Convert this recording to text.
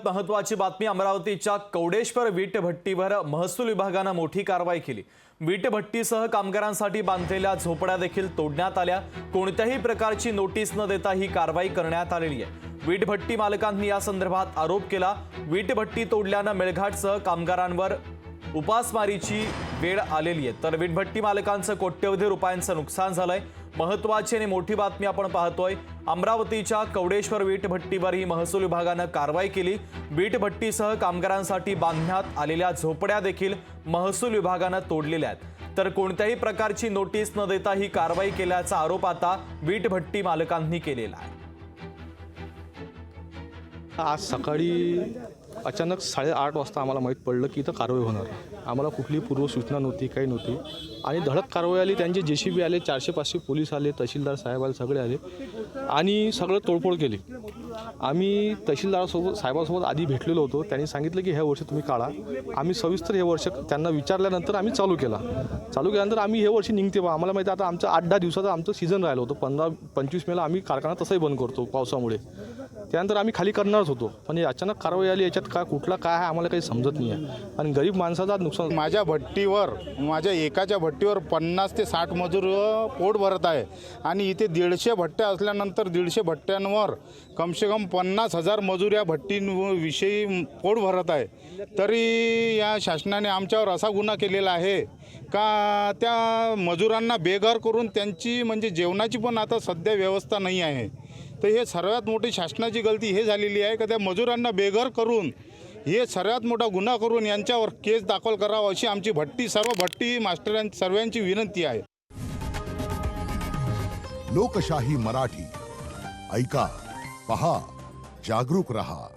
महत्त्वाची बातमी। अमरावतीच्या कवडेश्वर वीट भट्टीवर महसूल विभागाने मोठी कारवाई केली। वीट भट्टीसह कामगारांसाठी बांधलेल्या झोपड्या देखील तोडण्यात आल्या। कोणत्याही प्रकारची नोटीस न देता ही कारवाई करण्यात आलेली आहे। वीट भट्टी मालकांनी या संदर्भात आरोप केला। वीट भट्टी तोडल्याने मेळघाटसह कामगारांवर उपासमारीची वेळ आलेली आहे। तर वीट भट्टी मालकांचं कोट्यवधी रुपयांचं नुकसान झालंय। महत्त्वाची आणि मोठी बातमी आपण पाहतोय। अमरावतीच्या कवडेश्वर वीट भट्टीवर ही महसूल विभागाने कारवाई केली। वीट भट्टीसह कामगारांसाठी बांधण्यात आलेल्या झोपड्या देखील महसूल विभागाने तोडलेल्या आहेत। तर कोणत्याही प्रकारची नोटीस न देता ही कारवाई केल्याचा आरोप आता वीट भट्टी मालकांनी केलेला आहे। आज सकाळी अचानक 8:30 वाजता आम्हाला माहीत पडलं की इथं कारवाई होणार। आम्हाला कुठली पूर्वसूचना नव्हती, काही नव्हती आणि धडक कारवाई आली। त्यांचे JCB आले, 400-500 पोलीस आले, तहसीलदार साहेब आले, सगळे आले आणि सगळं तोडफोड केली। आम्ही तहसीलदारासोबत साहेबासोबत आधी भेटलेलो होतो। त्यांनी सांगितलं की हे वर्ष तुम्ही काढा। आम्ही सविस्तर हे वर्ष त्यांना विचारल्यानंतर आम्ही चालू केल्यानंतर आम्ही हे वर्षी निघते बा। आम्हाला माहिती आता आमचं 8-10 दिवसाचं आमचं सीझन राहिलं होतं। 15-25 मेला आम्ही कारखाना तसंही बंद करतो पावसामुळे। त्यानंतर आम्ही खाली करणारच होतो, पण अचानक कारवाई आली। याच्यात काय आहे आम्हाला काही समजत नाही आहे आणि गरीब माणसाचा नुकसान। माझ्या भट्टीवर, माझ्या एकाच्या भट्टीवर 50 ते 60 मजूर पोट भरत आहे आणि इथे 150 भट्ट्या असल्यानंतर 150 भट्ट्यांवर कमसे कम 50,000 मजूर या भट्टीविषयी पोट भरत आहे। तरी या शासनाने आमच्यावर असा गुन्हा केलेला आहे का त्या मजुरांना बेघर करून त्यांची म्हणजे जेवणाची पण आता सध्या व्यवस्था नाही आहे। तर हे सर्वात मोठी शासनाची गलती हे झालेली आहे का त्या मजुरांना बेघर करून हे सर्वात मोठा गुन्हा करून यांच्यावर केस दाखल करावा अशी आमची सर्व भट्टी मास्टरांची सर्वांची विनंती आहे। लोकशाही मराठी ऐका, पहा, जागरूक रहा।